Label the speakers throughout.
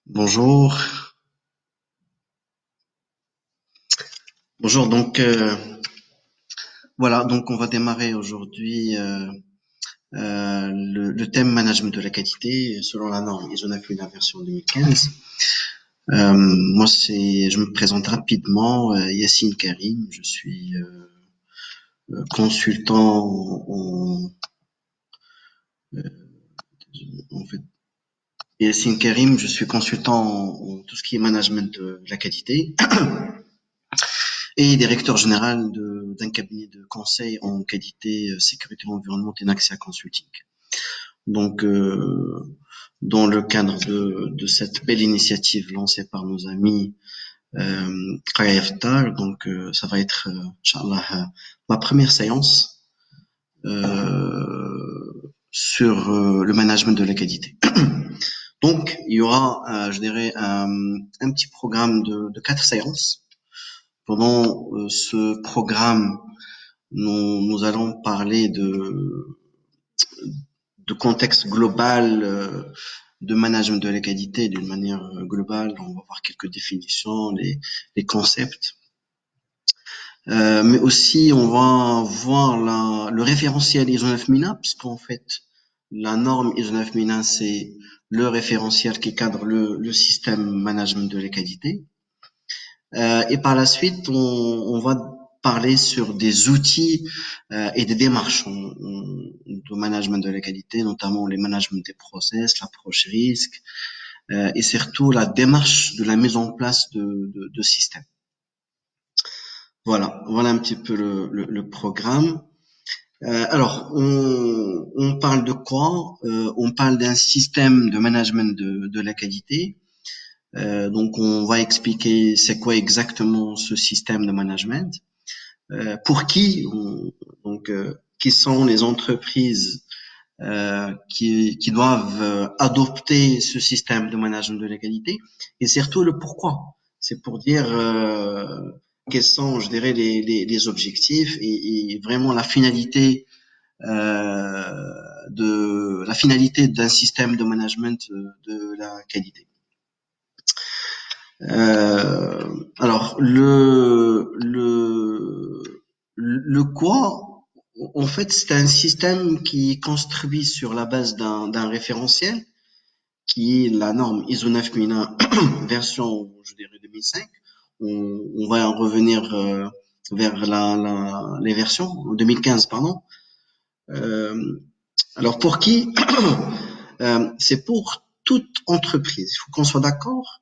Speaker 1: Bonjour. Bonjour. Donc on va démarrer aujourd'hui le thème management de la qualité selon la norme ISO 9001 version 2015. Je me présente rapidement, Yassine Karim. Je suis consultant en fait. Yassine Karim, je suis consultant en tout ce qui est management de la qualité et directeur général d'un cabinet de conseil en qualité, sécurité, environnement et Naxia Consulting. Donc, dans le cadre de cette belle initiative lancée par nos amis KFTA, ça va être, Inch'Allah, ma première séance sur le management de la qualité. Donc, il y aura, je dirais, un petit programme de 4 séances. Pendant ce programme, nous allons parler de contexte global de management de la qualité d'une manière globale. On va voir quelques définitions, les concepts. Mais aussi, on va voir le référentiel ISO 9001, puisqu'en fait, la norme ISO 9001, c'est le référentiel qui cadre le système management de la qualité. Et par la suite, on va parler sur des outils et des démarches de management de la qualité, notamment les managements des process, l'approche risque et surtout la démarche de la mise en place de systèmes. Voilà un petit peu le programme. Alors, on parle de quoi? On parle d'un système de management de la qualité. Donc, on va expliquer c'est quoi exactement ce système de management. Pour qui? Qui sont les entreprises qui doivent adopter ce système de management de la qualité, et surtout le pourquoi. C'est pour dire quels sont, je dirais, les objectifs et vraiment la finalité d'un système de management de la qualité. Alors le quoi, en fait, c'est un système qui est construit sur la base d'un référentiel qui est la norme ISO 9001 version, je dirais 2005. On va en revenir vers les versions 2015, pardon. Alors pour qui? C'est pour toute entreprise. Il faut qu'on soit d'accord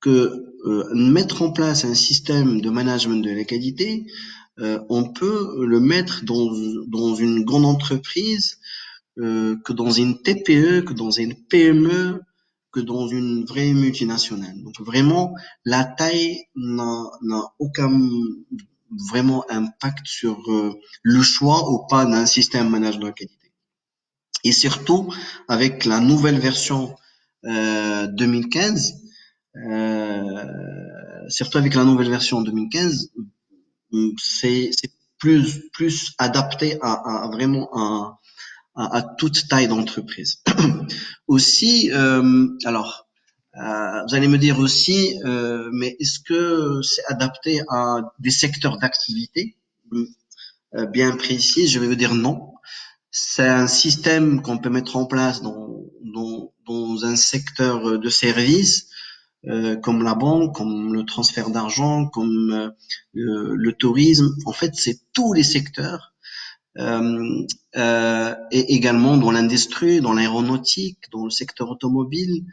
Speaker 1: que mettre en place un système de management de la qualité, on peut le mettre dans une grande entreprise, que dans une TPE, que dans une PME, que dans une vraie multinationale. Donc vraiment, la taille n'a aucun vraiment impact sur le choix ou pas d'un système management de la qualité. Et surtout, avec la nouvelle version 2015, surtout avec la nouvelle version 2015, c'est plus adapté à vraiment à toute taille d'entreprise. Aussi, alors, vous allez me dire aussi, mais est-ce que c'est adapté à des secteurs d'activité bien précis? Je vais vous dire non. C'est un système qu'on peut mettre en place dans un secteur de service, comme la banque, comme le transfert d'argent, comme le tourisme. En fait, c'est tous les secteurs, et également dans l'industrie, dans l'aéronautique, dans le secteur automobile,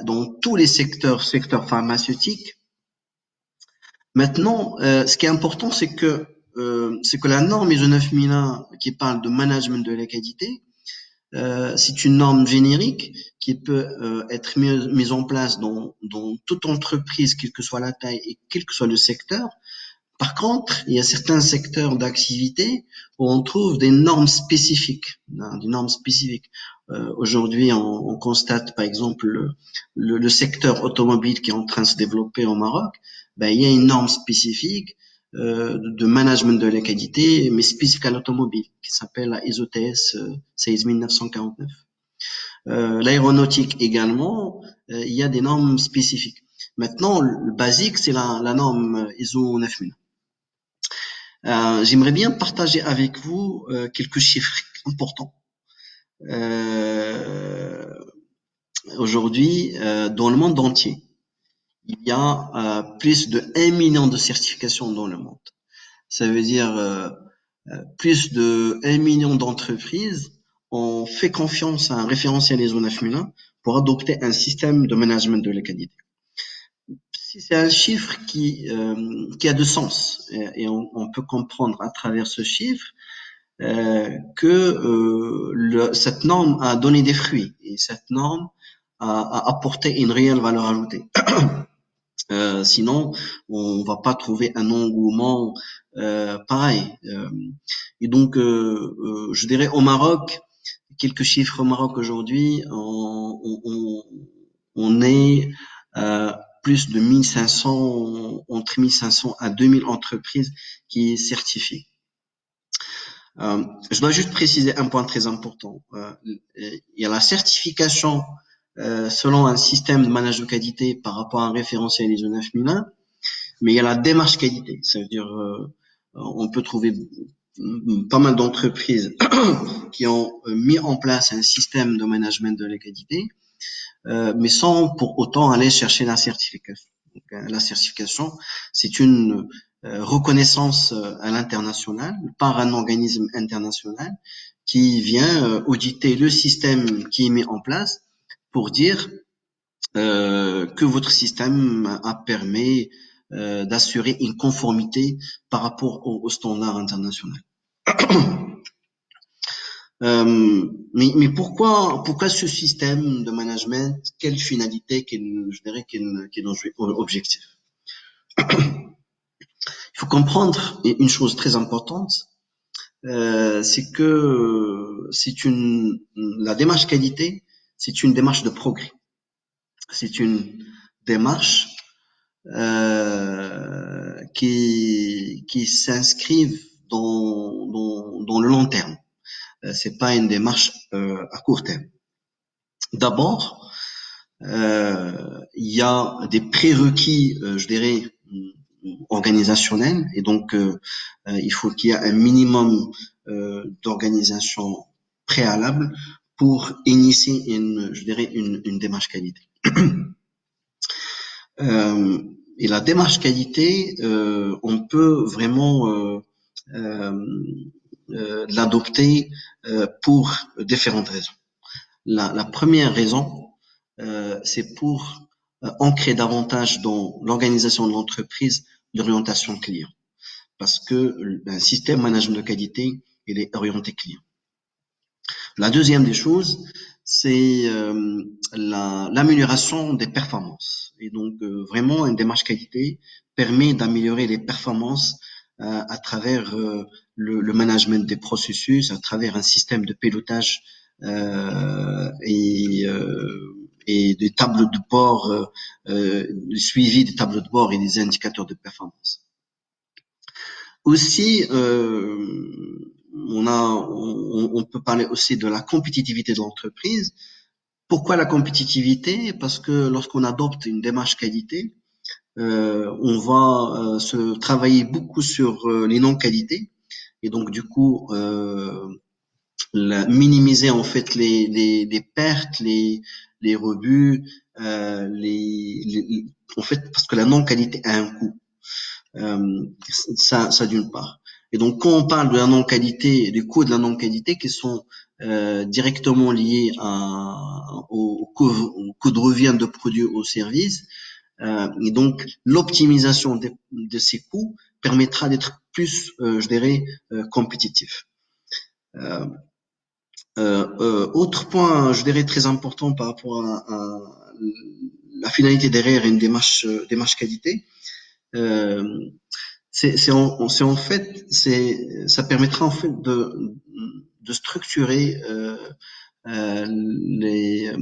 Speaker 1: dans tous les secteurs pharmaceutiques. Maintenant, ce qui est important, c'est que la norme ISO 9001 qui parle de management de la qualité, c'est une norme générique qui peut être mise en place dans toute entreprise, quelle que soit la taille et quel que soit le secteur. Par contre, il y a certains secteurs d'activité où on trouve des normes spécifiques, des normes spécifiques. Aujourd'hui, on constate par exemple le secteur automobile qui est en train de se développer au Maroc. Ben, il y a une norme spécifique de management de la qualité, mais spécifique à l'automobile, qui s'appelle la ISO TS 16949. L'aéronautique également, il y a des normes spécifiques. Maintenant, le basique, c'est la norme ISO 9000. J'aimerais bien partager avec vous quelques chiffres importants. Euh, Aujourd'hui, dans le monde entier, il y a plus de 1 million de certifications dans le monde. Ça veut dire plus de 1 million d'entreprises ont fait confiance à un référentiel ISO 9001 pour adopter un système de management de la qualité. Si c'est un chiffre qui a de sens et on peut comprendre à travers ce chiffre que cette norme a donné des fruits et cette norme a apporté une réelle valeur ajoutée. Sinon, on va pas trouver un engouement pareil. Et donc, je dirais au Maroc, quelques chiffres au Maroc aujourd'hui, on est plus de 1500, entre 1500 à 2000 entreprises qui certifient. Je dois juste préciser un point très important. Il y a la certification selon un système de management de qualité par rapport à un référentiel ISO 9001, mais il y a la démarche qualité. Ça veut dire on peut trouver pas mal d'entreprises qui ont mis en place un système de management de la qualité, mais sans pour autant aller chercher la certification. Donc, la certification, c'est une reconnaissance à l'international par un organisme international qui vient auditer le système qui est mis en place pour dire que votre système a permis d'assurer une conformité par rapport aux standards internationaux. Mais pourquoi ce système de management? Quelle finalité? Je dirais quel objectif? Il faut comprendre une chose très importante, c'est que la démarche qualité, c'est une démarche de progrès. C'est une démarche qui s'inscrivent dans le long terme. C'est pas une démarche à court terme. D'abord, il y a des prérequis, je dirais, organisationnels, et donc il faut qu'il y ait un minimum d'organisation préalable pour initier je dirais, une démarche qualité. Et la démarche qualité, on peut vraiment l'adopter pour différentes raisons. La première raison, c'est pour ancrer davantage dans l'organisation de l'entreprise l'orientation client. Parce que un système management de qualité, il est orienté client. La deuxième des choses, c'est l'amélioration des performances. Et donc, vraiment, une démarche qualité permet d'améliorer les performances à travers le management des processus, à travers un système de pilotage et des tableaux de bord, le suivi des tableaux de bord et des indicateurs de performance. Aussi, on peut parler aussi de la compétitivité de l'entreprise. Pourquoi la compétitivité? Parce que lorsqu'on adopte une démarche qualité, on va se travailler beaucoup sur les non-qualités et donc du coup minimiser en fait les pertes, les rebuts, en fait parce que la non-qualité a un coût. Ça d'une part. Et donc, quand on parle de la non-qualité, des coûts de la non-qualité qui sont directement liés au coût de revient de produits ou services, et donc l'optimisation de ces coûts permettra d'être plus, je dirais, compétitif. Autre point, je dirais, très important par rapport à la finalité derrière une démarche qualité, ça permettra en fait de structurer de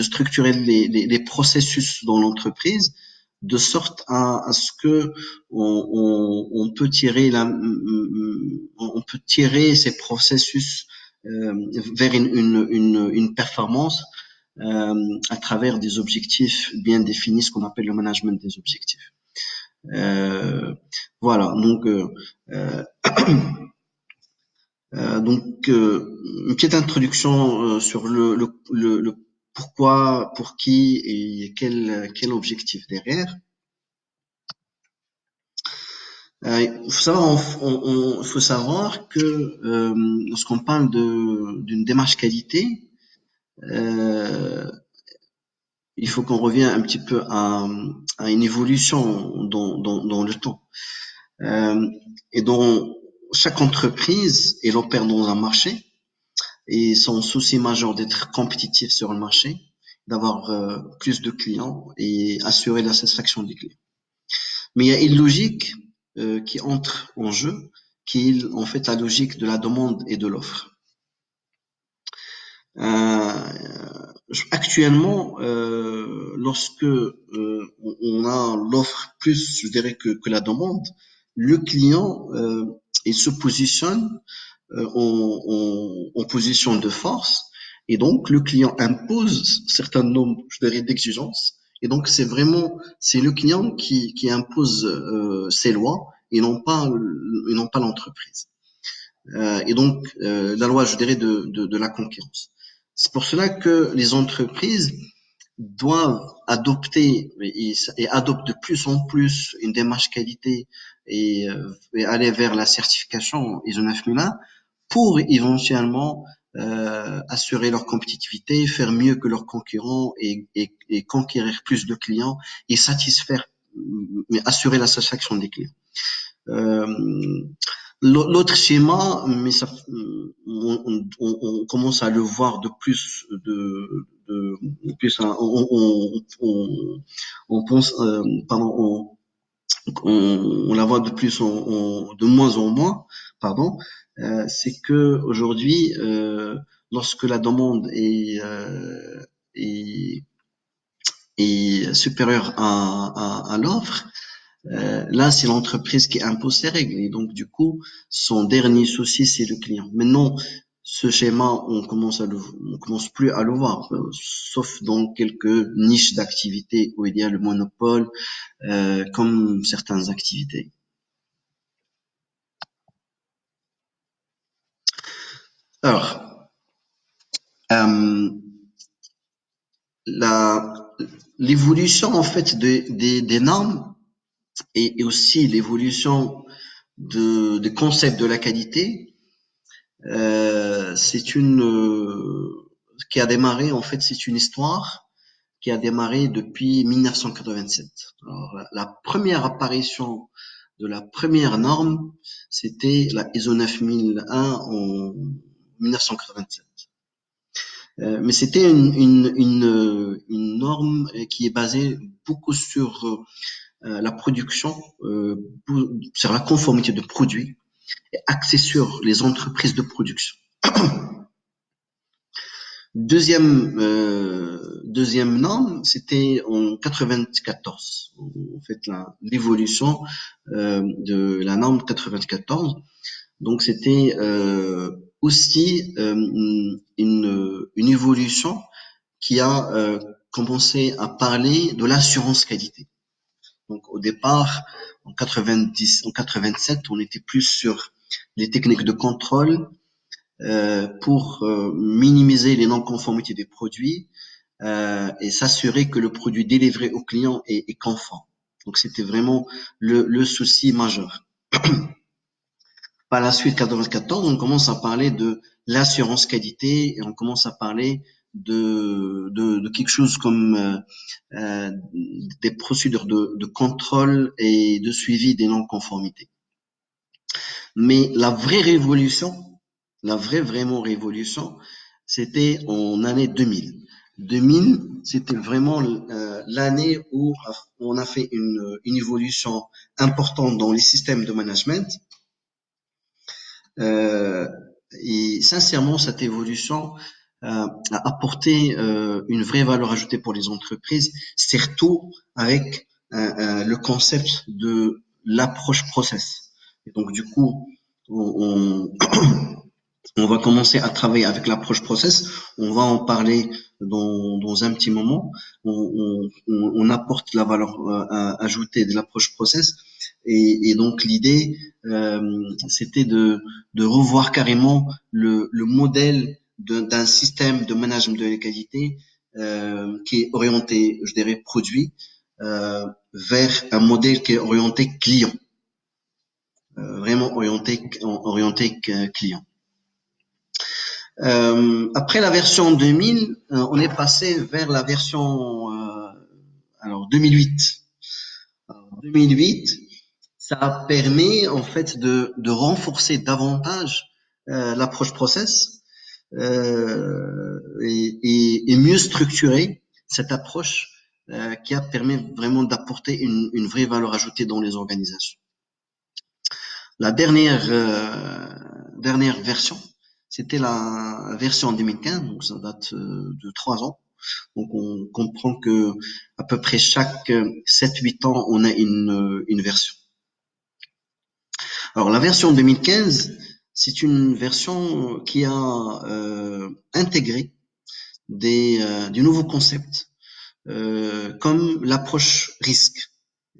Speaker 1: structurer les processus dans l'entreprise de sorte à ce que on peut tirer on peut tirer ces processus vers une performance à travers des objectifs bien définis, ce qu'on appelle le management des objectifs. Euh, voilà, euh, une petite introduction sur le pourquoi, pour qui et quel objectif derrière. Il faut savoir que lorsqu'on parle d'une démarche qualité, euh, il faut qu'on revienne un petit peu à une évolution dans le temps. Euh, et dans chaque entreprise, elle opère dans un marché et son souci majeur d'être compétitif sur le marché, d'avoir plus de clients et assurer la satisfaction des clients. Mais il y a une logique qui entre en jeu, qui est en fait la logique de la demande et de l'offre. Actuellement, lorsque on a l'offre plus, je dirais, que la demande, le client il se positionne en position de force et donc le client impose un certain nombre, je dirais, d'exigences. Et donc c'est le client qui impose ses lois et non pas l'entreprise. Et donc la loi, je dirais, de la concurrence. C'est pour cela que les entreprises doivent adopter et adoptent de plus en plus une démarche qualité et aller vers la certification ISO 9001 pour éventuellement assurer leur compétitivité, faire mieux que leurs concurrents et conquérir plus de clients et satisfaire, mais assurer la satisfaction des clients. Euh, L'autre schéma, mais ça, on commence à le voir de plus, de plus, hein, on pense, pardon, on la voit de plus, de moins en moins, pardon. C'est que aujourd'hui, lorsque la demande est, est supérieure à l'offre, là, c'est l'entreprise qui impose ses règles. Et donc, du coup, son dernier souci, c'est le client. Maintenant, ce schéma, on commence plus à le voir, sauf dans quelques niches d'activités où il y a le monopole, comme certaines activités. Alors, euh, la, l'évolution, en fait, des normes et aussi l'évolution des concepts de la qualité, c'est une qui a démarré en fait, c'est une histoire qui a démarré depuis 1987. Alors, la première apparition de la première norme, c'était la ISO 9001 en 1987. Mais c'était une norme qui est basée beaucoup sur la production, sur la conformité de produits et axée sur les entreprises de production. Deuxième norme, c'était en 94. En fait, l'évolution de la norme 94. Donc, c'était aussi une évolution qui a commencé à parler de l'assurance qualité. Donc, au départ, en 87, on était plus sur les techniques de contrôle pour minimiser les non-conformités des produits et s'assurer que le produit délivré au client est conforme. Donc c'était vraiment le souci majeur. Par la suite, 94, on commence à parler de l'assurance qualité et on commence à parler de quelque chose comme des procédures de contrôle et de suivi des non-conformités. Mais la vraie vraiment révolution, c'était en année 2000. 2000, c'était vraiment l'année où on a fait une évolution importante dans les systèmes de management. Euh, et sincèrement, cette évolution, à apporter une vraie valeur ajoutée pour les entreprises, surtout avec le concept de l'approche process. Et donc du coup, on, on va commencer à travailler avec l'approche process. On va en parler dans un petit moment. On apporte la valeur ajoutée de l'approche process. Et donc l'idée, c'était de revoir carrément le modèle d'un système de management de la qualité qui est orienté, je dirais, produit, vers un modèle qui est orienté client, vraiment orienté client. Après la version 2000, on est passé vers la version 2008. Alors, 2008, ça permet en fait de renforcer davantage l'approche process et mieux structurer cette approche qui a permis vraiment d'apporter une vraie valeur ajoutée dans les organisations. La dernière version, c'était la version 2015, donc ça date de 3 ans. Donc on comprend que à peu près chaque 7-8 ans, on a une version. Alors la version 2015, c'est une version qui a intégré du nouveau concept comme l'approche risque.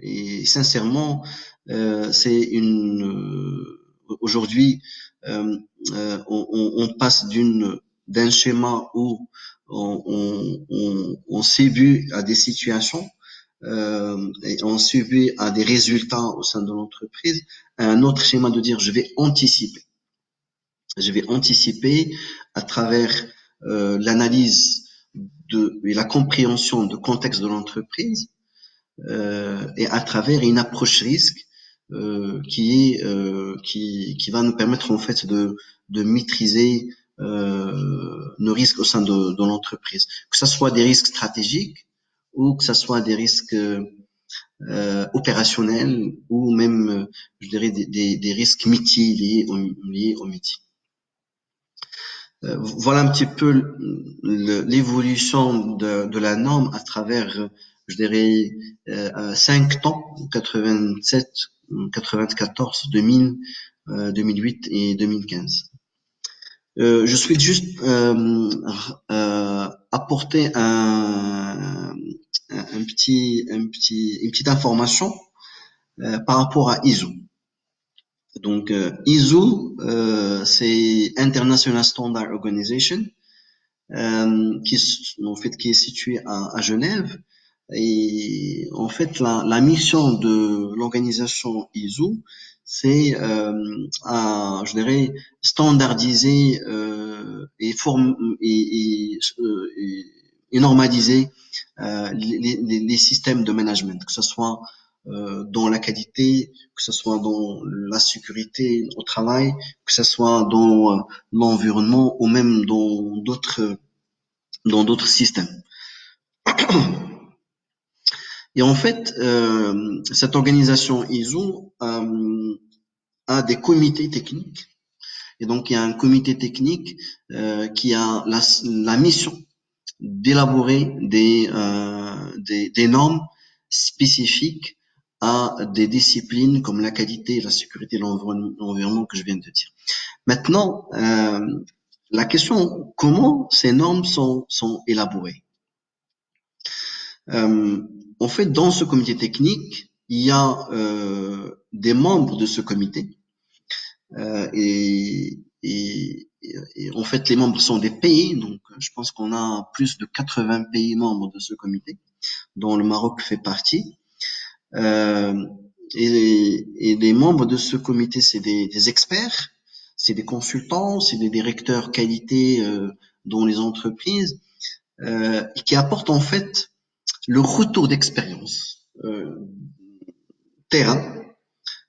Speaker 1: Et sincèrement, c'est aujourd'hui, on passe d'un schéma où on s'ébute à des situations et on subit à des résultats au sein de l'entreprise, à un autre schéma de dire je vais anticiper. Je vais anticiper à travers l'analyse et la compréhension du contexte de l'entreprise et à travers une approche risque qui va nous permettre en fait de maîtriser nos risques au sein de l'entreprise, que ce soit des risques stratégiques ou que ce soit des risques opérationnels ou même, je dirais, des risques métiers liés au métier. Voilà un petit peu l'évolution de la norme à travers, je dirais, 5 temps, 87, 94, 2000, 2008 et 2015. Je souhaite juste apporter une petite information par rapport à ISO. Donc ISO, c'est International Standard Organization, qui est situé à Genève. Et en fait, la mission de l'organisation ISO, c'est je dirais, standardiser et normaliser les systèmes de management, que ce soit dans la qualité, que ce soit dans la sécurité au travail, que ce soit dans l'environnement ou même dans d'autres systèmes. Et en fait, cette organisation ISO a des comités techniques. Et donc, il y a un comité technique qui a la mission d'élaborer des normes spécifiques à des disciplines comme la qualité, la sécurité et l'environnement que je viens de dire. Maintenant, la question, comment ces normes sont élaborées? En fait, dans ce comité technique, il y a des membres de ce comité et en fait, les membres sont des pays, donc je pense qu'on a plus de 80 pays membres de ce comité, dont le Maroc fait partie. Et les membres de ce comité, c'est des experts, c'est des consultants, c'est des directeurs qualité dans les entreprises, qui apportent en fait le retour d'expérience terrain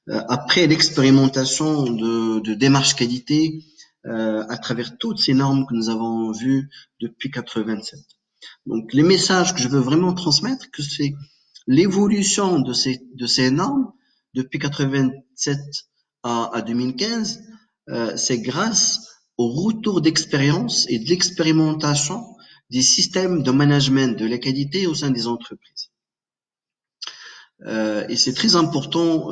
Speaker 1: après l'expérimentation de démarche qualité à travers toutes ces normes que nous avons vues depuis 87. Donc les messages que je veux vraiment transmettre, que c'est l'évolution de ces normes depuis 87 à 2015, c'est grâce au retour d'expérience et de l'expérimentation des systèmes de management de la qualité au sein des entreprises. Et c'est très important,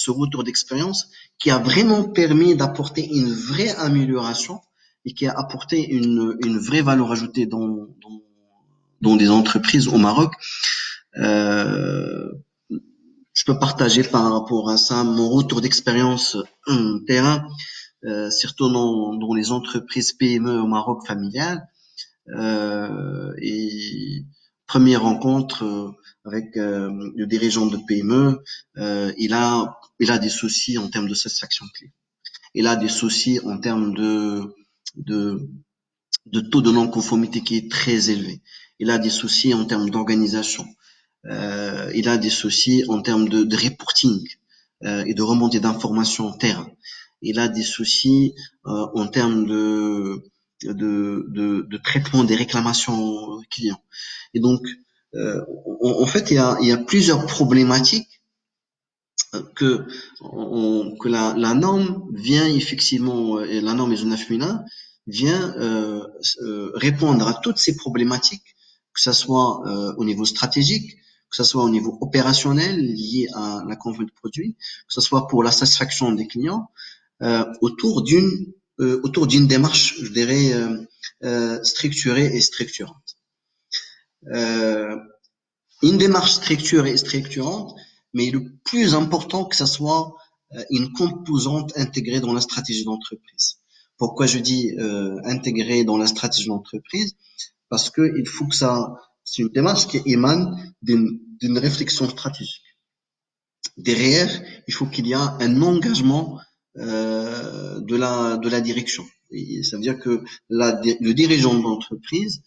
Speaker 1: ce retour d'expérience qui a vraiment permis d'apporter une vraie amélioration et qui a apporté une vraie valeur ajoutée dans des entreprises au Maroc. Euh, je peux partager par rapport à ça mon retour d'expérience terrain, surtout dans les entreprises PME au Maroc familiales. Et première rencontre avec le dirigeant de PME, il a des soucis en termes de satisfaction client. Il a des soucis en termes de, de taux de non-conformité qui est très élevé. Il a des soucis en termes d'organisation. Il a des soucis en termes de reporting et de remontée d'informations terrain. Il a des soucis en termes de traitement des réclamations clients. Et donc, en fait, il y a plusieurs problématiques que la norme vient effectivement, et la norme ISO 9001 vient répondre à toutes ces problématiques, que ce soit au niveau stratégique, que ce soit au niveau opérationnel lié à la conduite de produit, que ce soit pour la satisfaction des clients, autour d'une démarche, je dirais, structurée et structurante. Euh, une démarche structurée et structurante, mais le plus important que ça soit une composante intégrée dans la stratégie d'entreprise. Pourquoi je dis intégrée dans la stratégie d'entreprise? Parce que il faut que c'est une démarche qui émane d'une réflexion stratégique. Derrière, il faut qu'il y ait un engagement de la direction. Et ça veut dire que le dirigeant d'entreprise,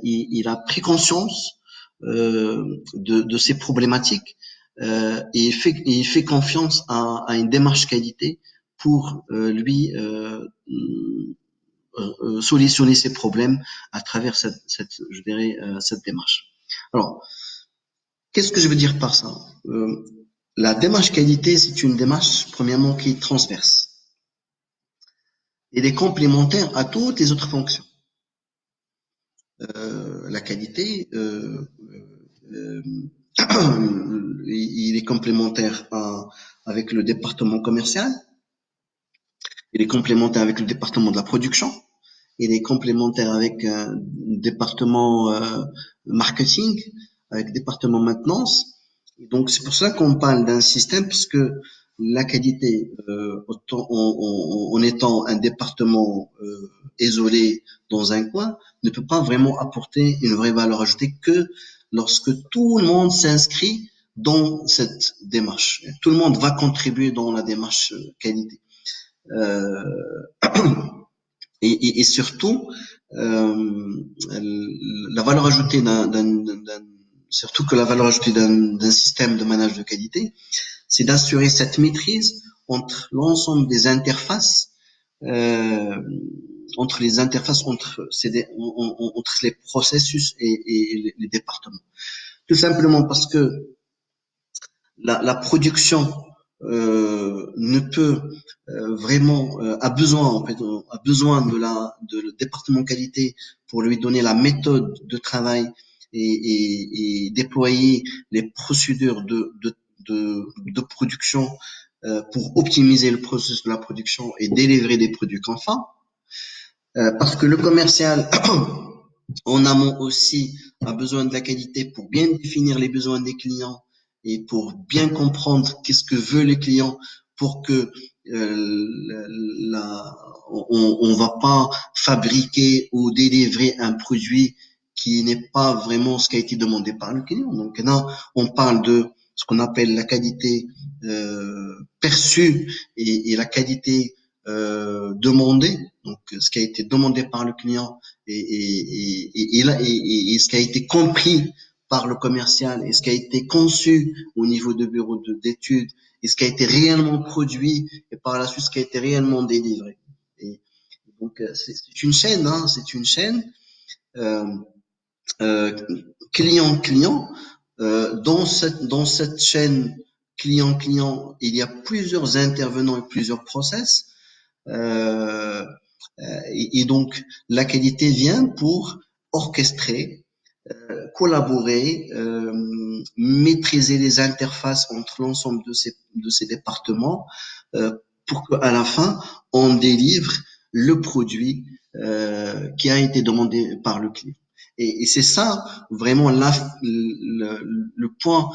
Speaker 1: il a pris conscience de ces problématiques et il fait confiance à une démarche qualité pour lui solutionner ses problèmes à travers je dirais, cette démarche. Alors, qu'est-ce que je veux dire par ça? La démarche qualité, c'est une démarche, premièrement, qui est transverse. Elle est complémentaire à toutes les autres fonctions. La qualité, euh, il est complémentaire avec le département commercial, il est complémentaire avec le département de la production, il est complémentaire avec un département marketing, avec département maintenance. Et donc c'est pour ça qu'on parle d'un système, parce que la qualité, en étant un département isolé dans un coin, ne peut pas vraiment apporter une vraie valeur ajoutée que lorsque tout le monde s'inscrit dans cette démarche. Tout le monde va contribuer dans la démarche qualité. Euh, et surtout, la valeur ajoutée surtout que la valeur ajoutée d'un système de management de qualité, c'est d'assurer cette maîtrise entre l'ensemble des interfaces, euh, entre les processus et les départements. Tout simplement parce que la production ne peut vraiment a besoin de le département qualité pour lui donner la méthode de travail et déployer les procédures de production pour optimiser le processus de la production et délivrer des produits enfin. Parce que le commercial en amont aussi a besoin de la qualité pour bien définir les besoins des clients et pour bien comprendre qu'est-ce que veut le client pour que on va pas fabriquer ou délivrer un produit qui n'est pas vraiment ce qui a été demandé par le client. Donc là, on parle de ce qu'on appelle la qualité perçue et la qualité demandée. Donc ce qui a été demandé par le client et ce qui a été compris par le commercial et ce qui a été conçu au niveau de bureau d'études et ce qui a été réellement produit et par la suite ce qui a été réellement délivré. Et donc c'est une chaîne, hein, c'est une chaîne euh, euh, client-client. Dans cette chaîne client-client, il y a plusieurs intervenants et plusieurs process. Euh, Et donc, la qualité vient pour orchestrer, collaborer, maîtriser les interfaces entre l'ensemble de ces départements euh, pour qu'à la fin, on délivre le produit qui a été demandé par le client. Et c'est ça vraiment le point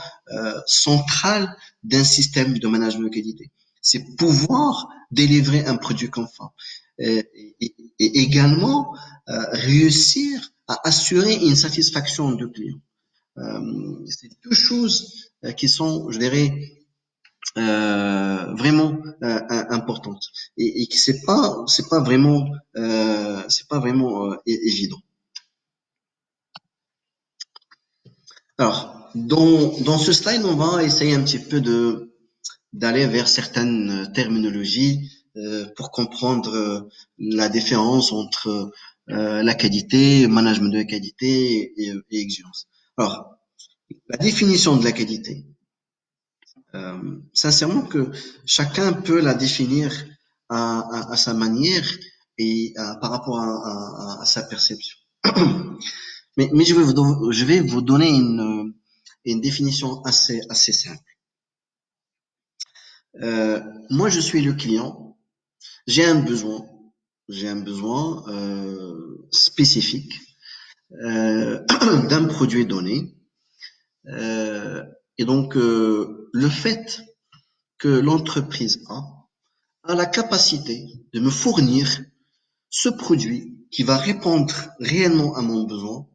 Speaker 1: central d'un système de management de qualité. C'est pouvoir délivrer un produit conforme. Et également réussir à assurer une satisfaction du client. C'est deux choses qui sont, je dirais, vraiment importantes et que c'est pas vraiment évident. Alors, dans ce slide, on va essayer un petit peu d'aller vers certaines terminologies pour comprendre la différence entre la qualité, management de la qualité et exigence. Alors, la définition de la qualité, sincèrement que chacun peut la définir à sa manière et par rapport à sa perception. Mais je vais vous donner une définition assez simple. Moi, je suis le client, j'ai un besoin, j'ai un besoin spécifique d'un produit donné. Euh, et donc, le fait que l'entreprise a la capacité de me fournir ce produit qui va répondre réellement à mon besoin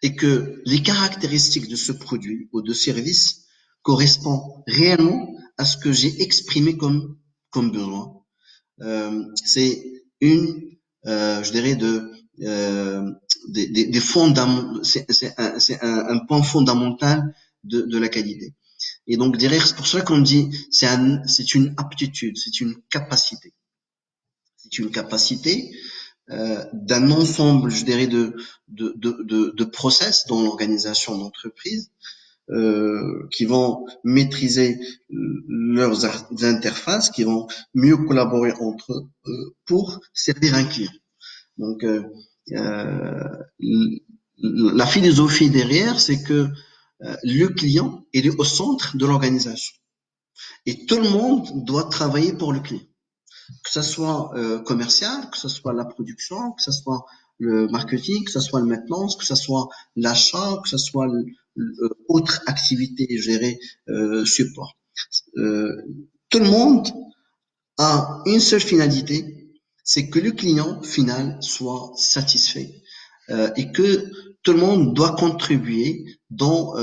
Speaker 1: et que les caractéristiques de ce produit ou de service correspondent réellement à ce que j'ai exprimé comme besoin. C'est je dirais, des fondamentaux, c'est un point fondamental de la qualité. Et donc derrière, c'est pour ça qu'on dit c'est une aptitude, c'est une capacité. C'est une capacité d'un ensemble, je dirais, de process dans l'organisation d'entreprise qui vont maîtriser leurs interfaces, qui vont mieux collaborer entre eux pour servir un client. Donc, euh, la philosophie derrière, c'est que le client il est au centre de l'organisation et tout le monde doit travailler pour le client, que ce soit commercial, que ce soit la production, que ce soit le marketing, que ce soit le maintenance, que ce soit l'achat, que ce soit autre activité gérée support. Euh, Tout le monde a une seule finalité, c'est que le client final soit satisfait et que tout le monde doit contribuer dans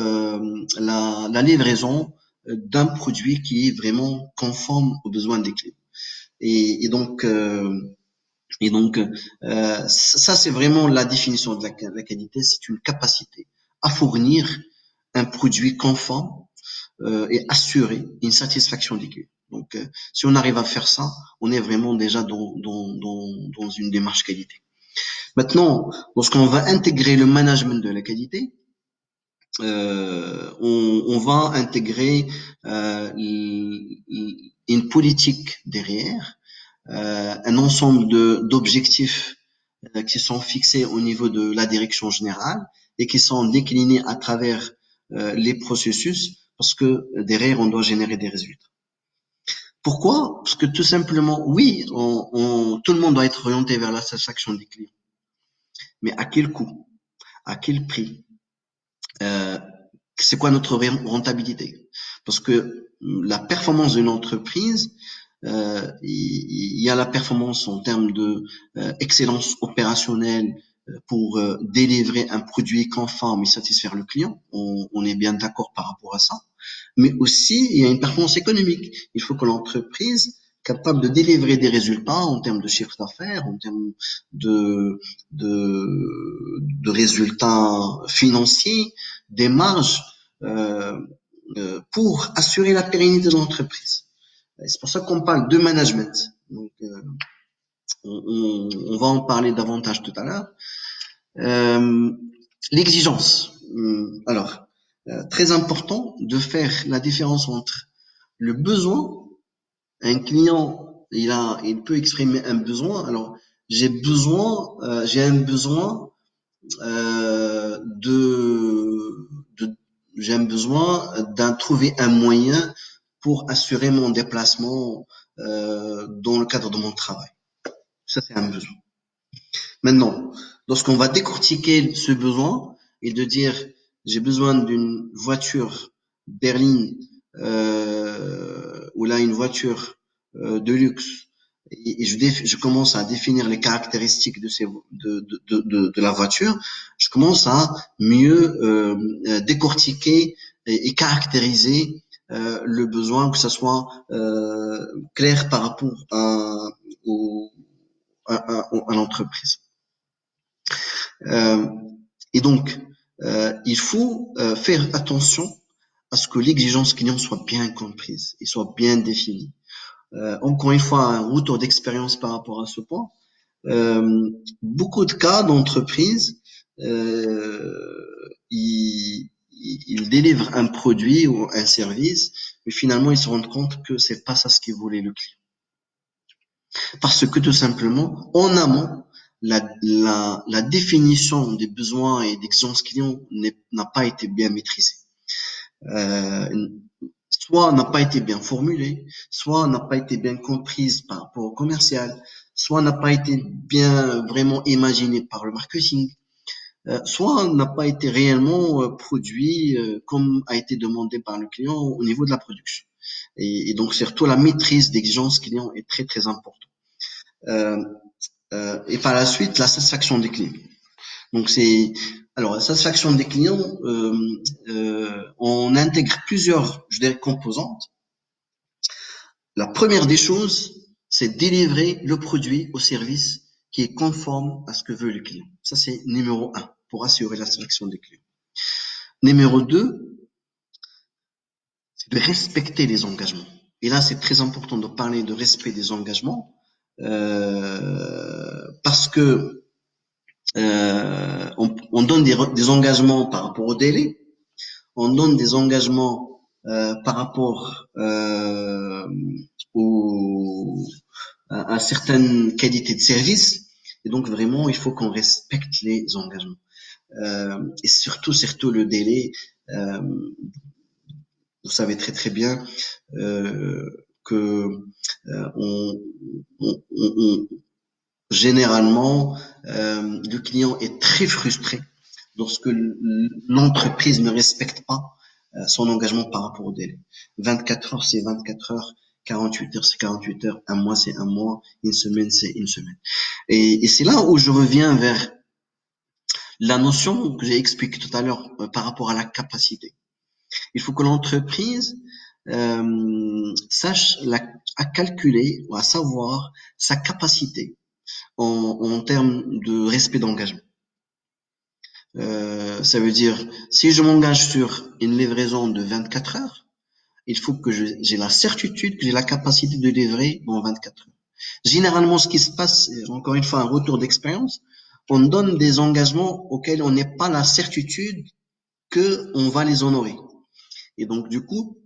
Speaker 1: la livraison d'un produit qui est vraiment conforme aux besoins des clients. Et donc, ça, c'est vraiment la définition de la qualité. C'est une capacité à fournir un produit conforme et assurer une satisfaction des clients. Donc, si on arrive à faire ça, on est vraiment déjà dans une démarche qualité. Maintenant, lorsqu'on va intégrer le management de la qualité, on va intégrer une politique derrière, un ensemble d'objectifs qui sont fixés au niveau de la direction générale et qui sont déclinés à travers les processus parce que derrière, on doit générer des résultats. Pourquoi? Parce que tout simplement, oui, tout le monde doit être orienté vers la satisfaction des clients. Mais à quel coût? À quel prix? Euh, c'est quoi notre rentabilité? Parce que la performance d'une entreprise, il y a la performance en termes de excellence opérationnelle pour délivrer un produit conforme et satisfaire le client. On est bien d'accord par rapport à ça. Mais aussi, il y a une performance économique. Il faut que l'entreprise capable de délivrer des résultats en termes de chiffre d'affaires, en termes de, de, de résultats financiers, des marges euh, pour assurer la pérennité de l'entreprise. C'est pour ça qu'on parle de management. Donc, on va en parler davantage tout à l'heure. Euh, L'exigence. Alors, très important de faire la différence entre le besoin. Un client il peut exprimer un besoin. Alors, j'ai un besoin de j'ai un besoin d'un trouver un moyen pour assurer mon déplacement dans le cadre de mon travail. Ça, c'est un besoin. Maintenant, lorsqu'on va décortiquer ce besoin et de dire j'ai besoin d'une voiture berline ou là une voiture de luxe et je commence à définir les caractéristiques de la voiture, je commence à mieux décortiquer et caractériser le besoin, que ce soit clair par rapport au, à l'entreprise. Euh, et donc, il faut faire attention à ce que l'exigence client soit bien comprise et soit bien définie. Encore une fois, un retour d'expérience par rapport à ce point. Beaucoup de cas d'entreprises, ils délivrent un produit ou un service, mais finalement ils se rendent compte que c'est pas ça ce qu'il voulait le client. Parce que tout simplement, en amont, la définition des besoins et d'exigences clients n'a pas été bien maîtrisée. Euh, Soit n'a pas été bien formulée, soit n'a pas été bien comprise par rapport au commercial, soit n'a pas été bien vraiment imaginée par le marketing, soit n'a pas été réellement produit comme a été demandé par le client au niveau de la production. Et donc surtout la maîtrise d'exigences clients est très très importante. Euh, et par la suite, la satisfaction des clients. Donc c'est alors la satisfaction des clients, on intègre plusieurs, je dirais, composantes. La première des choses, c'est délivrer le produit ou service qui est conforme à ce que veut le client. Ça c'est numéro un pour assurer la satisfaction des clients. Numéro deux, c'est de respecter les engagements. Et là, c'est très important de parler de respect des engagements parce que on donne des engagements par rapport au délai, on donne des engagements par rapport à certaines qualités de service, et donc vraiment il faut qu'on respecte les engagements. Et surtout le délai. Euh, vous savez très très bien que on, on, généralement, le client est très frustré lorsque l'entreprise ne respecte pas son engagement par rapport au délai. 24 heures, c'est 24 heures. 48 heures, c'est 48 heures. Un mois, c'est un mois. Une semaine, c'est une semaine. Et c'est là où je reviens vers la notion que j'ai expliquée tout à l'heure par rapport à la capacité. Il faut que l'entreprise sache à calculer ou à savoir sa capacité en termes de respect d'engagement. Ça veut dire, si je m'engage sur une livraison de 24 heures, il faut que j'ai la certitude que j'ai la capacité de livrer en 24 heures. Généralement, ce qui se passe, encore une fois, un retour d'expérience, on donne des engagements auxquels on n'a pas la certitude qu'on va les honorer. Et donc, du coup,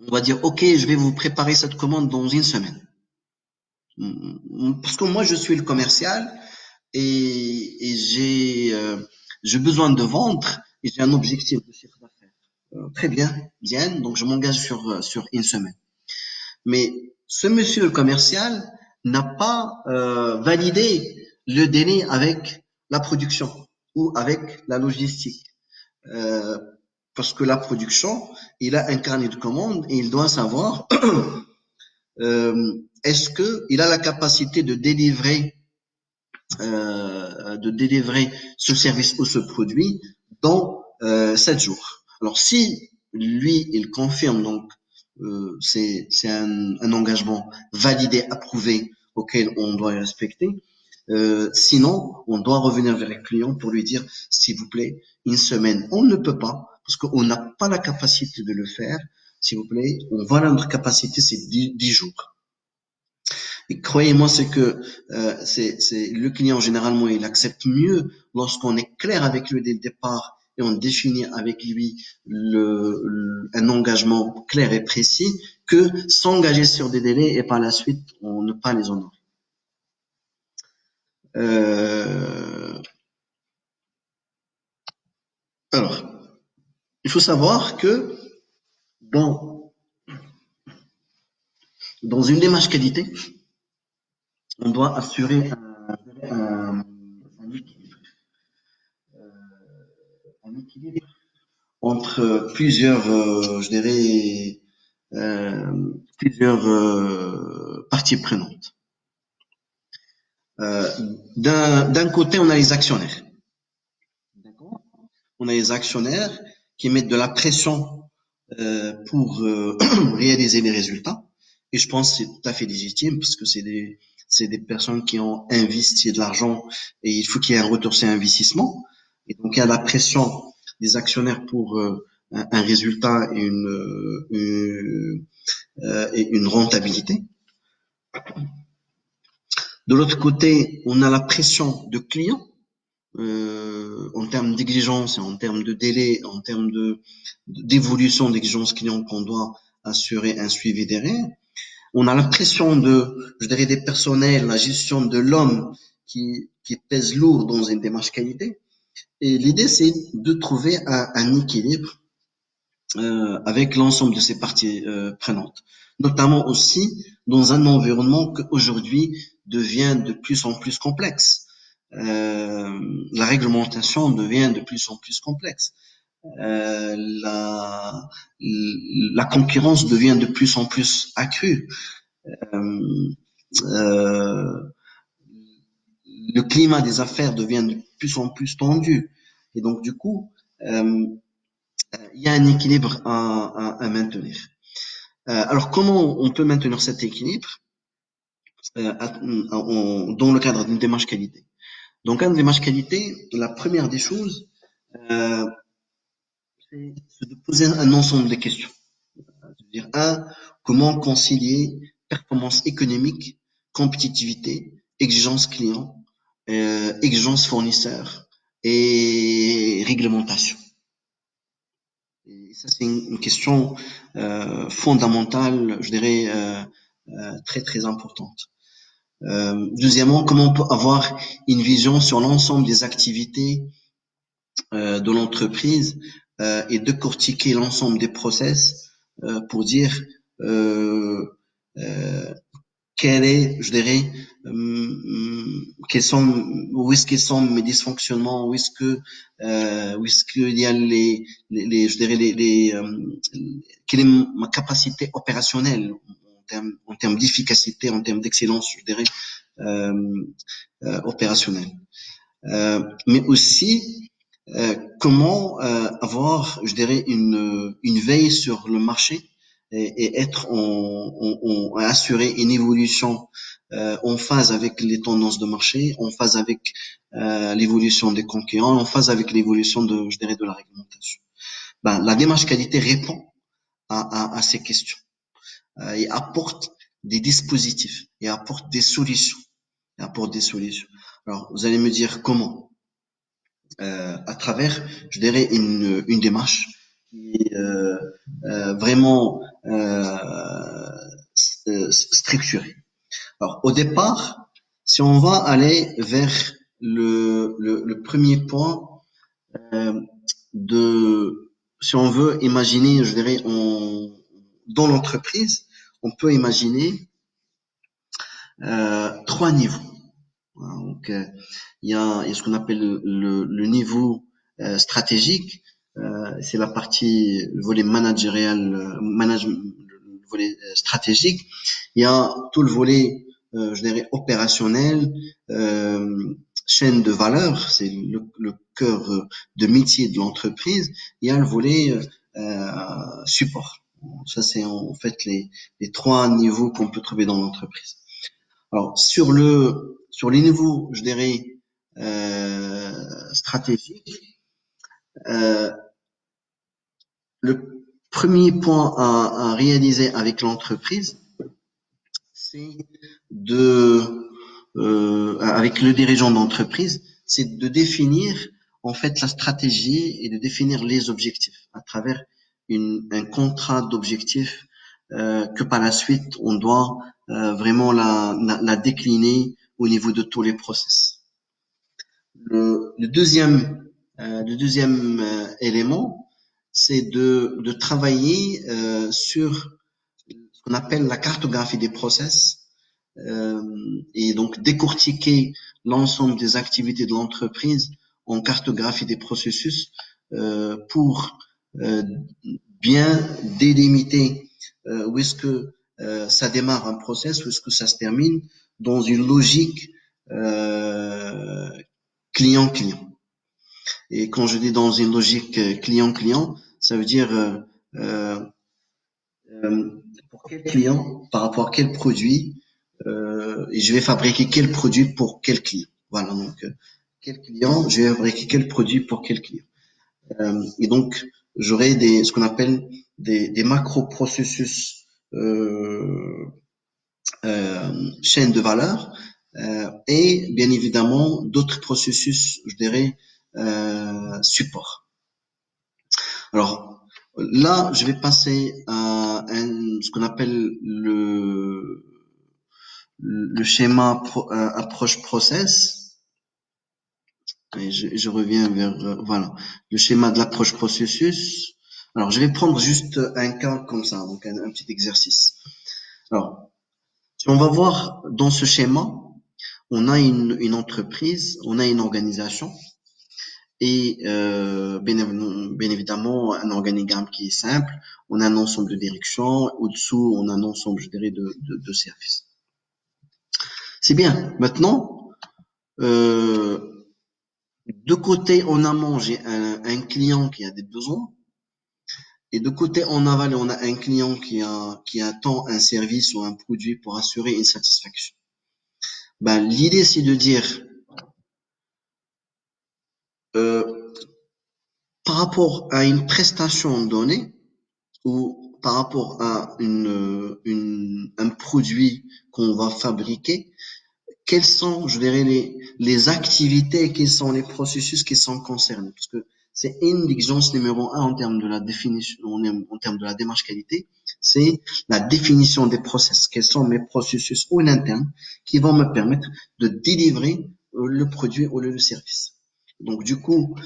Speaker 1: on va dire, OK, je vais vous préparer cette commande dans une semaine. Parce que moi, je suis le commercial, et j'ai besoin de vendre et j'ai un objectif de chiffre d'affaires. Très bien, bien, donc je m'engage sur une semaine. Mais ce monsieur le commercial n'a pas validé le délai avec la production ou avec la logistique. Euh, Parce que la production, il a un carnet de commandes et il doit savoir est-ce qu'il a la capacité de délivrer ce service ou ce produit dans 7 jours. Alors si lui, il confirme, donc c'est un engagement validé, approuvé, auquel on doit respecter. Sinon, on doit revenir vers le client pour lui dire, s'il vous plaît, une semaine, on ne peut pas, parce qu'on n'a pas la capacité de le faire. S'il vous plaît, on voit notre capacité, c'est 10 jours. Et croyez-moi, c'est que c'est le client généralement il accepte mieux lorsqu'on est clair avec lui dès le départ et on définit avec lui un engagement clair et précis que s'engager sur des délais et par la suite on ne pas les honorer. Euh, alors, il faut savoir que dans, dans une démarche qualité, on doit assurer un équilibre, un équilibre entre plusieurs, je dirais, plusieurs parties prenantes. Euh, d'un côté, on a les actionnaires. D'accord. On a les actionnaires qui mettent de la pression pour réaliser les résultats. Et je pense que c'est tout à fait légitime parce que c'est des personnes qui ont investi de l'argent et il faut qu'il y ait un retour sur investissement. Et donc, il y a la pression des actionnaires pour un résultat et une rentabilité. De l'autre côté, on a la pression de clients en termes d'exigence, en termes de délai, en termes d'évolution d'exigence client qu'on doit assurer un suivi derrière. On a la pression je dirais, des personnels, la gestion de l'homme qui pèse lourd dans une démarche qualité. Et l'idée, c'est de trouver un équilibre avec l'ensemble de ces parties prenantes, notamment aussi dans un environnement qui aujourd'hui devient de plus en plus complexe. La réglementation devient de plus en plus complexe. Euh, la, la concurrence devient de plus en plus accrue. Euh, euh, le climat des affaires devient de plus en plus tendu. Et donc, du coup, il y a un équilibre à maintenir. Alors, comment on peut maintenir cet équilibre dans le cadre d'une démarche qualité? Dans le cadre d'une démarche qualité, la première des choses, euh, c'est de poser un ensemble de questions. C'est-à-dire, comment concilier performance économique, compétitivité, exigence client, exigence fournisseur et réglementation. Et ça, c'est une question fondamentale, je dirais, très très importante. Deuxièmement, comment on peut avoir une vision sur l'ensemble des activités de l'entreprise et décortiquer l'ensemble des process pour dire euh, euh, quel est, je dirais, où est-ce qu'ils sont mes dysfonctionnements, où est-ce qu'il y a je dirais quelle est ma capacité opérationnelle en termes d'efficacité, en termes d'excellence, je dirais, opérationnelle. Mais aussi comment avoir, je dirais, une veille sur le marché et être assurer une évolution en phase avec les tendances de marché, en phase avec l'évolution des concurrents, en phase avec l'évolution je dirais, de la réglementation. Ben, la démarche qualité répond à ces questions et apporte des dispositifs et apporte des solutions. Et apporte des solutions. Alors, vous allez me dire comment? À travers, je dirais, une démarche qui est vraiment structurée. Alors, au départ, si on va aller vers le premier point euh, si on veut imaginer, je dirais, dans l'entreprise, on peut imaginer trois niveaux. Donc, il y a ce qu'on appelle le niveau stratégique. C'est la partie, le volet managérial, le volet stratégique. Il y a tout le volet, je dirais, opérationnel, chaîne de valeur, c'est le cœur de métier de l'entreprise. Il y a le volet support. Ça, c'est en fait les trois niveaux qu'on peut trouver dans l'entreprise. Alors, sur les niveaux, je dirais, stratégiques, euh, le premier point à réaliser avec l'entreprise, c'est avec le dirigeant d'entreprise, c'est de définir en fait la stratégie et de définir les objectifs à travers un contrat d'objectifs que par la suite on doit vraiment la décliner au niveau de tous les process. Le deuxième élément, c'est de travailler sur ce qu'on appelle la cartographie des process euh, et donc décortiquer l'ensemble des activités de l'entreprise en cartographie des processus pour euh, bien délimiter où est-ce que ça démarre un process, où est-ce que ça se termine dans une logique euh, client-client. Et quand je dis dans une logique client-client, ça veut dire euh, pour quel client, par rapport à quel produit, et je vais fabriquer quel produit pour quel client. Voilà, donc quel client, je vais fabriquer quel produit pour quel client. Et donc, j'aurai ce qu'on appelle des macro-processus chaîne de valeur et bien évidemment d'autres processus, je dirais, support. Alors là, je vais passer à ce qu'on appelle le schéma approche process. Et je reviens vers voilà le schéma de l'approche processus. Alors je vais prendre juste un cas comme ça, donc un petit exercice. Alors si on va voir dans ce schéma, on a une entreprise, on a une organisation et bien évidemment un organigramme qui est simple. On a un ensemble de directions, au-dessous on a un ensemble, je dirais, de services. C'est bien. Maintenant, de côté en amont, j'ai un client qui a des besoins. Et de côté en aval, on a un client qui attend un service ou un produit pour assurer une satisfaction. Ben, l'idée, c'est de dire, euh, par rapport à une prestation donnée ou par rapport à un produit qu'on va fabriquer, quelles sont, je dirais, les activités, quels sont les processus qui sont concernés? Parce que c'est une exigence numéro un en termes de la définition, en termes de la démarche qualité, c'est la définition des process. Quels sont mes processus en interne qui vont me permettre de délivrer le produit ou le service. Donc, du coup,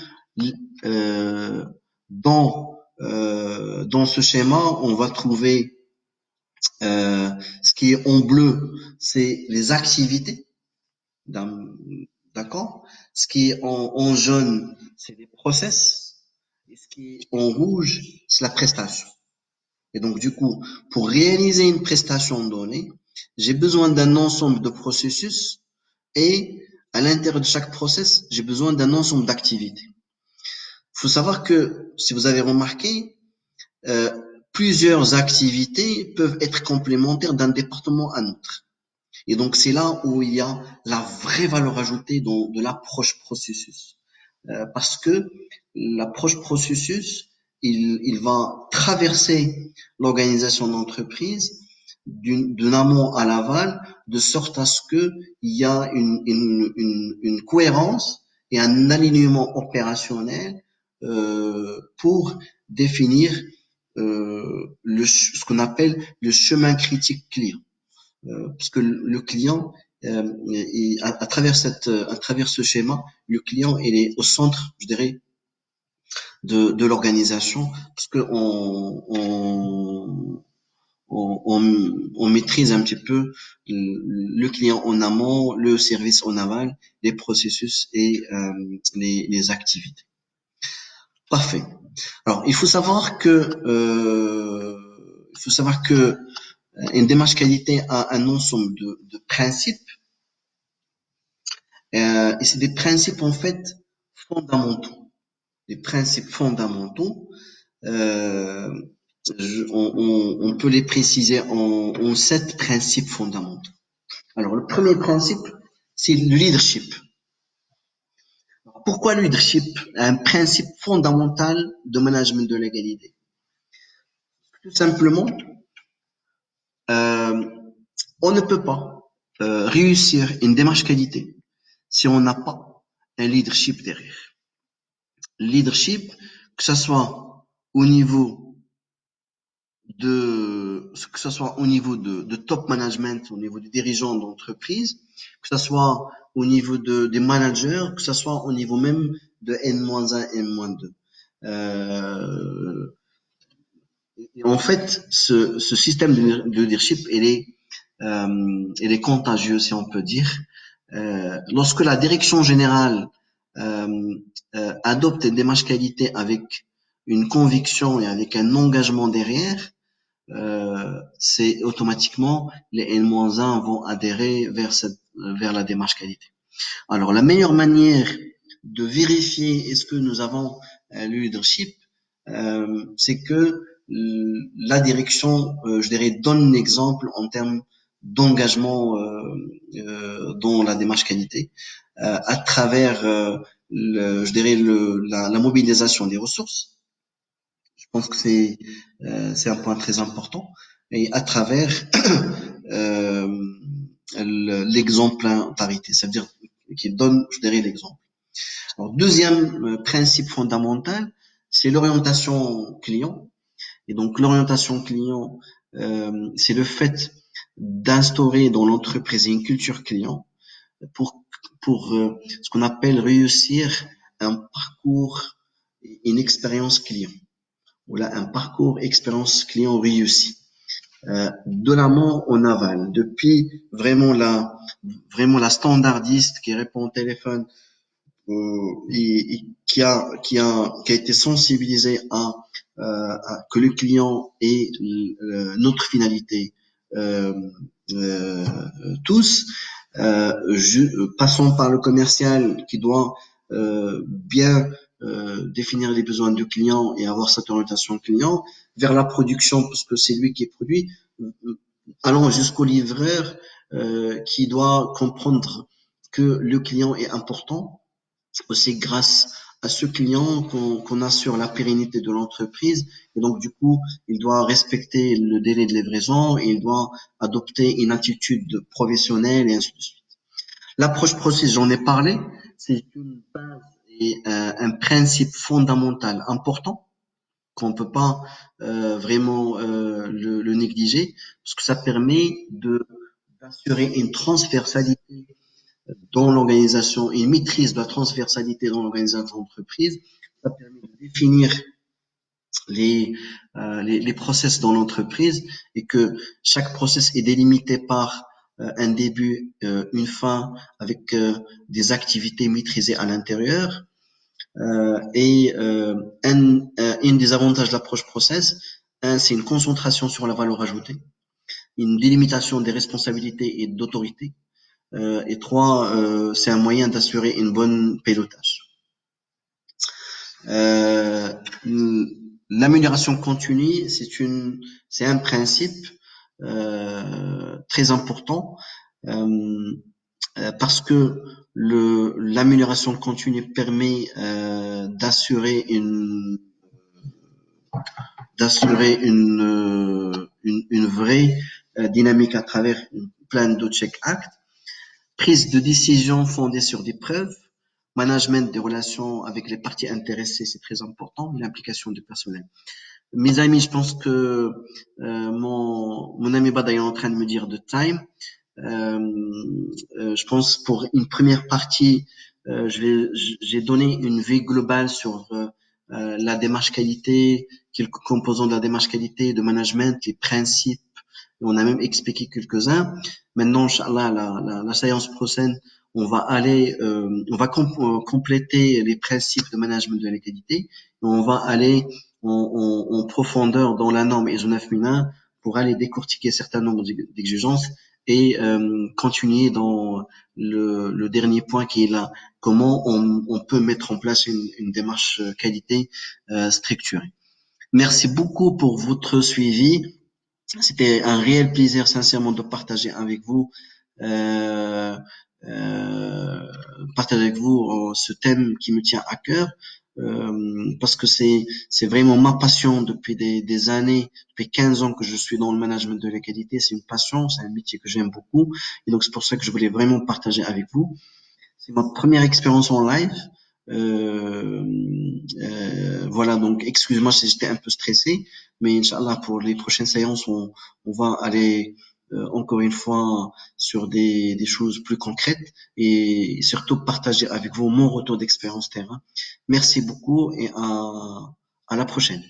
Speaker 1: euh, dans ce schéma, on va trouver ce qui est en bleu, c'est les activités. D'accord? Ce qui est en jaune, c'est les process. Et ce qui est en rouge, c'est la prestation. Et donc, du coup, pour réaliser une prestation donnée, j'ai besoin d'un ensemble de processus et à l'intérieur de chaque process, j'ai besoin d'un ensemble d'activités. Il faut savoir que, si vous avez remarqué, euh, plusieurs activités peuvent être complémentaires d'un département à un autre. Et donc, c'est là où il y a la vraie valeur ajoutée de l'approche processus. Parce que l'approche processus, il va traverser l'organisation d'entreprise d'un amont à l'aval, de sorte à ce que il y a une cohérence et un alignement opérationnel pour définir ce qu'on appelle le chemin critique client. Parce que le client, à travers ce schéma, le client il est au centre, je dirais, de l'organisation, parce que on maîtrise un petit peu le client en amont, le service en aval, les processus et les activités. Parfait. Alors, il faut savoir que une démarche qualité a un ensemble de principes. Et c'est des principes en fait fondamentaux. Des principes fondamentaux. Euh, on peut les préciser en 7 principes fondamentaux. Alors le premier principe, c'est le leadership. Pourquoi le leadership? Un principe fondamental de management de l'égalité. Tout simplement, euh, on ne peut pas réussir une démarche qualité si on n'a pas un leadership derrière. Leadership, que ce soit au niveau que ce soit au niveau de top management, au niveau des dirigeants d'entreprise, que ce soit au niveau des managers, que ce soit au niveau même de N-1, N-2. Euh, et en fait, ce système de leadership, il est contagieux, si on peut dire. Lorsque la direction générale euh, adopte une démarche qualité avec une conviction et avec un engagement derrière, c'est automatiquement les N-1 vont adhérer vers la démarche qualité. Alors, la meilleure manière de vérifier est-ce que nous avons le leadership, c'est que la direction, je dirais, donne un exemple en termes d'engagement dans la démarche qualité, à travers, je dirais, la mobilisation des ressources. Je pense que c'est un point très important. Et à travers euh, l'exemplarité, c'est-à-dire qu'il donne, je dirais, l'exemple. Alors, deuxième principe fondamental, c'est l'orientation client. Et donc, l'orientation client, c'est le fait d'instaurer dans l'entreprise une culture client pour, pour ce qu'on appelle réussir un parcours, une expérience client. Voilà, un parcours expérience client réussi. De l'amont en aval, depuis vraiment la standardiste qui répond au téléphone et qui a été sensibilisé que le client est notre finalité euh, euh, tous, passons par le commercial qui doit bien définir les besoins du client et avoir cette orientation client, vers la production parce que c'est lui qui produit, allons jusqu'au livreur qui doit comprendre que le client est important. C'est grâce à ce client qu'on assure la pérennité de l'entreprise. Et donc, du coup, il doit respecter le délai de livraison et il doit adopter une attitude professionnelle et ainsi de suite. L'approche process, j'en ai parlé, c'est une base et un principe fondamental important qu'on peut pas vraiment le négliger parce que ça permet d'assurer une transversalité dans l'organisation et une maîtrise de la transversalité dans l'organisation d'entreprise. Ça permet de définir les process dans l'entreprise et que chaque process est délimité par un début, une fin, avec des activités maîtrisées à l'intérieur. Une des avantages de l'approche process, c'est une concentration sur la valeur ajoutée, une délimitation des responsabilités et d'autorité. Et trois, c'est un moyen d'assurer une bonne pilotage. Euh, L'amélioration continue, c'est un principe très important parce que l'amélioration continue permet d'assurer une vraie dynamique à travers plein de check acts. Prise de décision fondée sur des preuves, management des relations avec les parties intéressées, c'est très important, l'implication du personnel. Mes amis, je pense que mon ami Bada est en train de me dire de time. Euh, je pense pour une première partie, j'ai donné une vue globale sur la démarche qualité, quelques composants de la démarche qualité, de management, les principes. On a même expliqué quelques-uns. Maintenant, Inch'Allah, la séance prochaine, on va compléter les principes de management de la qualité. On va aller en profondeur dans la norme ISO 9001 pour aller décortiquer certains nombres d'exigences et continuer dans le dernier point qui est là. Comment on peut mettre en place une démarche qualité structurée. Merci beaucoup pour votre suivi. C'était un réel plaisir, sincèrement, de euh, euh, partager avec vous ce thème qui me tient à cœur, parce que c'est vraiment ma passion depuis des années, depuis 15 ans que je suis dans le management de la qualité. C'est une passion, c'est un métier que j'aime beaucoup, et donc c'est pour ça que je voulais vraiment partager avec vous. C'est ma première expérience en live. Euh, voilà, donc excuse-moi si j'étais un peu stressé, mais Inch'Allah, pour les prochaines séances, on va aller encore une fois sur des choses plus concrètes et surtout partager avec vous mon retour d'expérience terrain. Merci beaucoup et à la prochaine.